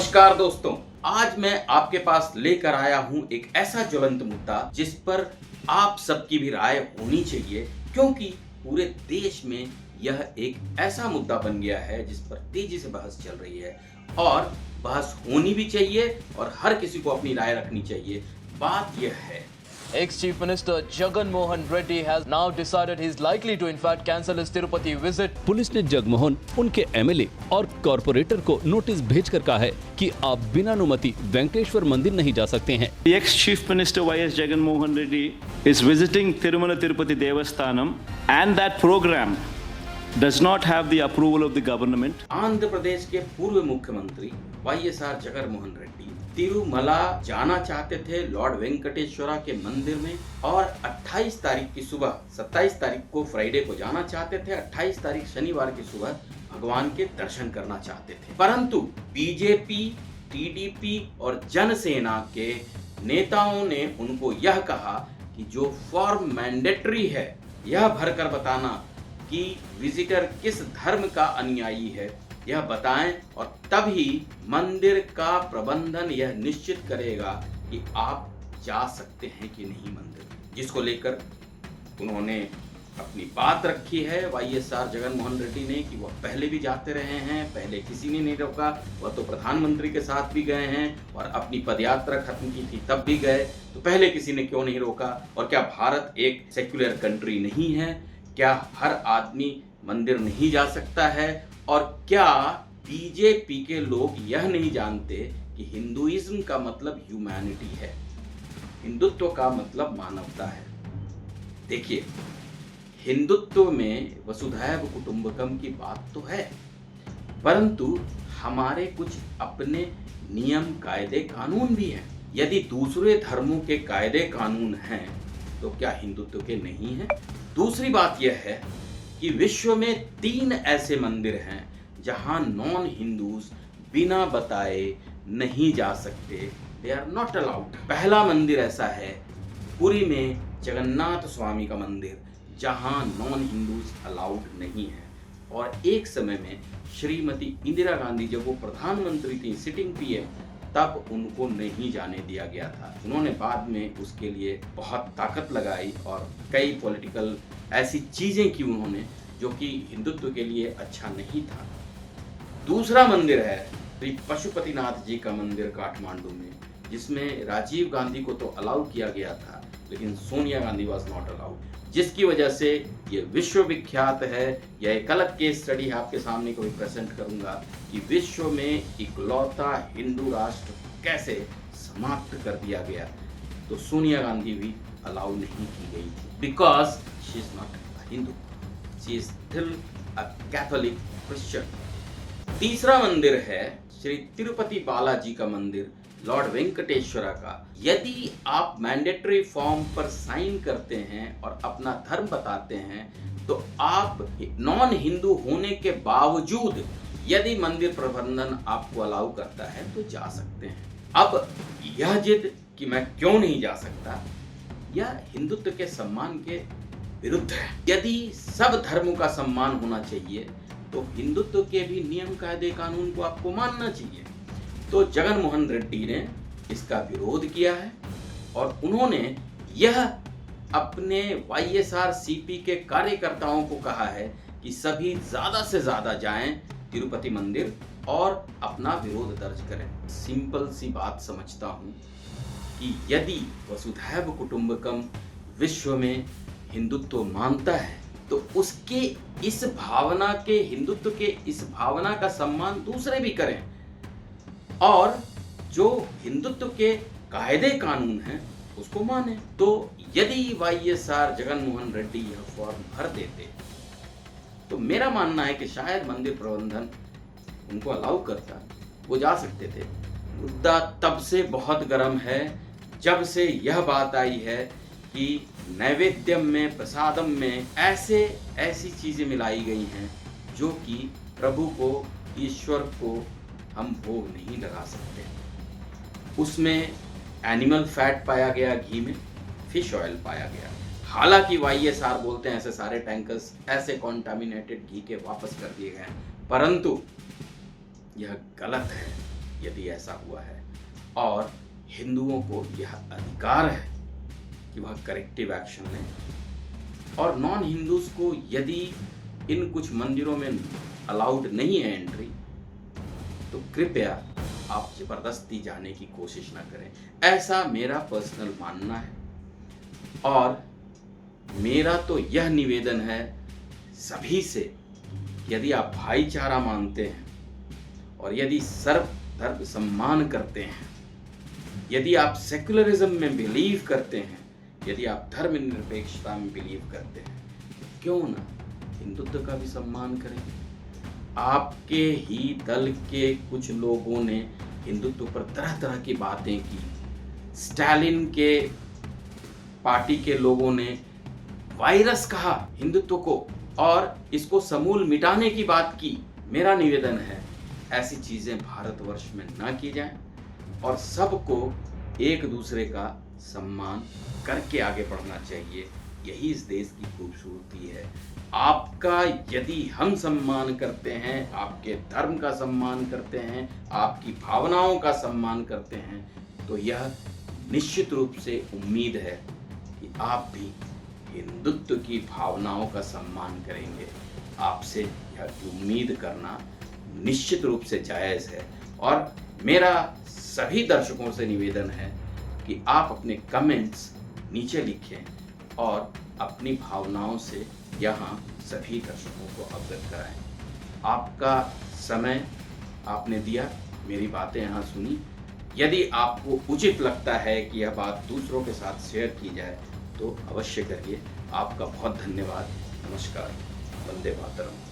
नमस्कार दोस्तों, आज मैं आपके पास लेकर आया हूं एक ऐसा ज्वलंत मुद्दा जिस पर आप सबकी भी राय होनी चाहिए, क्योंकि पूरे देश में यह एक ऐसा मुद्दा बन गया है जिस पर तेजी से बहस चल रही है और बहस होनी भी चाहिए और हर किसी को अपनी राय रखनी चाहिए। बात यह है, Ex-Chief Minister Jagan Mohan Reddy has now decided he is likely to in fact cancel his Tirupati visit. Police ने जगमोहन, उनके एमएलए और कॉरपोरेटर को नोटिस भेजकर कहा है कि आप बिना अनुमति वेंकटेश्वर मंदिर नहीं जा सकते हैं। The ex-Chief Minister Y.S. Jagan Mohan Reddy is visiting Tirumala Tirupati Devasthanam and that program does not have the approval of the government. Andhra Pradesh के पूर्व मुख्यमंत्री वाईएसआर जगन मोहन रेड्डी तिरुमला जाना चाहते थे लॉर्ड वेंकटेश्वरा के मंदिर में और 28 तारीख की सुबह, 27 तारीख को फ्राइडे को जाना चाहते थे, 28 तारीख शनिवार की सुबह भगवान के दर्शन करना चाहते थे। परंतु बीजेपी, टीडीपी और जनसेना के नेताओं ने उनको यह कहा कि जो फॉर्म मैंडेटरी है, यह भरकर बताना कि विजिटर किस धर्म का अनुयायी है, यह बताएं और तभी मंदिर का प्रबंधन यह निश्चित करेगा कि आप जा सकते हैं कि नहीं मंदिर, जिसको लेकर उन्होंने अपनी बात रखी है वाईएसआर जगन मोहन रेड्डी ने कि वह पहले भी जाते रहे हैं, पहले किसी ने नहीं रोका, वह तो प्रधानमंत्री के साथ भी गए हैं और अपनी पदयात्रा खत्म की थी तब भी गए, तो पहले किसी ने क्यों नहीं रोका। और क्या भारत एक सेक्युलर कंट्री नहीं है? क्या हर आदमी मंदिर नहीं जा सकता है? और क्या बीजेपी के लोग यह नहीं जानते कि हिंदुइज्म का मतलब ह्यूमैनिटी है, हिंदुत्व का मतलब मानवता है। देखिए, हिंदुत्व में वसुधैव कुटुंबकम की बात तो है, परंतु हमारे कुछ अपने नियम, कायदे, कानून भी हैं। यदि दूसरे धर्मों के कायदे कानून हैं तो क्या हिंदुत्व के नहीं हैं? दूसरी बात यह है कि विश्व में 3 ऐसे मंदिर हैं जहां नॉन हिंदूज बिना बताए नहीं जा सकते, दे आर नॉट अलाउड। पहला मंदिर ऐसा है पुरी में जगन्नाथ स्वामी का मंदिर, जहां नॉन हिंदूज अलाउड नहीं है। और एक समय में श्रीमती इंदिरा गांधी जब वो प्रधानमंत्री थी, सिटिंग पीएम, तब उनको नहीं जाने दिया गया था। उन्होंने बाद में उसके लिए बहुत ताकत लगाई और कई पॉलिटिकल ऐसी चीजें की उन्होंने जो कि हिंदुत्व के लिए अच्छा नहीं था। दूसरा मंदिर है श्री पशुपतिनाथ जी का मंदिर काठमांडू में, जिसमें राजीव गांधी को तो अलाउ किया गया था लेकिन Sonia Gandhi was not allowed, जिसकी वजह से ये विश्व विख्यात है। यह एक अलग केस स्टडी आपके सामने को भी प्रेजेंट करूंगा कि विश्व में इकलौता हिंदू राष्ट्र कैसे समाप्त कर दिया गया। तो सोनिया गांधी भी अलाउ नहीं की गई थी because she is not a Hindu, she is still a Catholic Christian. तीसरा मंदिर है श्री तिरुपति बालाजी का मंदिर, लॉर्ड वेंकटेश्वरा का। यदि आप मैंडेटरी फॉर्म पर साइन करते हैं और अपना धर्म बताते हैं तो आप नॉन हिंदू होने के बावजूद यदि मंदिर प्रबंधन आपको अलाउ करता है तो जा सकते हैं। अब यह जिद कि मैं क्यों नहीं जा सकता, यह हिंदुत्व के सम्मान के विरुद्ध है। यदि सब धर्मों का सम्मान होना चाहिए तो हिंदुत्व के भी नियम, कायदे, कानून को आपको मानना चाहिए। तो जगन मोहन रेड्डी ने इसका विरोध किया है और उन्होंने यह अपने वाईएसआरसीपी के कार्यकर्ताओं को कहा है कि सभी ज्यादा से ज्यादा जाएं तिरुपति मंदिर और अपना विरोध दर्ज करें। सिंपल सी बात समझता हूं कि यदि वसुधैव कुटुंबकम विश्व में हिंदुत्व मानता है तो उसके इस भावना के, हिंदुत्व के इस भावना का सम्मान दूसरे भी करें और जो हिंदुत्व के कायदे कानून हैं उसको माने। तो यदि वाईएसआर जगन मोहन रेड्डी यह फॉर्म भर देते तो मेरा मानना है कि शायद मंदिर प्रबंधन उनको अलाउ करता, वो जा सकते थे। मुद्दा तब से बहुत गर्म है जब से यह बात आई है कि नैवेद्यम में, प्रसादम में ऐसी चीजें मिलाई गई हैं जो कि प्रभु को, ईश्वर को हम भोग नहीं लगा सकते। उसमें एनिमल फैट पाया गया, घी में फिश ऑयल पाया गया। हालांकि वाईएसआर बोलते हैं ऐसे सारे टैंकर्स ऐसे कॉन्टामिनेटेड घी के वापस कर दिए गए हैं, परंतु यह गलत है। यदि ऐसा हुआ है, और हिंदुओं को यह अधिकार है कि वह करेक्टिव एक्शन लें, और नॉन हिंदूज को यदि इन कुछ मंदिरों में अलाउड नहीं है एंट्री, तो कृपया आप जबरदस्ती जाने की कोशिश ना करें। ऐसा मेरा पर्सनल मानना है, और मेरा तो यह निवेदन है सभी से, यदि आप भाईचारा मानते हैं और यदि सर्वधर्म सम्मान करते हैं, यदि आप सेकुलरिज्म में बिलीव करते हैं, यदि आप धर्मनिरपेक्षता में बिलीव करते हैं, क्यों ना हिंदुत्व का भी सम्मान करें। आपके ही दल के कुछ लोगों ने हिंदुत्व पर तरह तरह की बातें की, स्टालिन के पार्टी के लोगों ने वायरस कहा हिंदुत्व को और इसको समूल मिटाने की बात की। मेरा निवेदन है ऐसी चीजें भारतवर्ष में ना की जाएं, और सबको एक दूसरे का सम्मान करके आगे बढ़ना चाहिए। यही इस देश की खूबसूरती है। आपका यदि हम सम्मान करते हैं, आपके धर्म का सम्मान करते हैं, आपकी भावनाओं का सम्मान करते हैं, तो यह निश्चित रूप से उम्मीद है कि आप भी हिंदुत्व की भावनाओं का सम्मान करेंगे। आपसे यह उम्मीद करना निश्चित रूप से जायज़ है, और मेरा सभी दर्शकों से निवेदन है कि आप अपने कमेंट्स नीचे लिखें और अपनी भावनाओं से यहाँ सभी दर्शकों को अवगत कराएं। आपका समय आपने दिया, मेरी बातें यहाँ सुनी। यदि आपको उचित लगता है कि यह बात दूसरों के साथ शेयर की जाए तो अवश्य करिए। आपका बहुत धन्यवाद। नमस्कार। वंदे मातरम।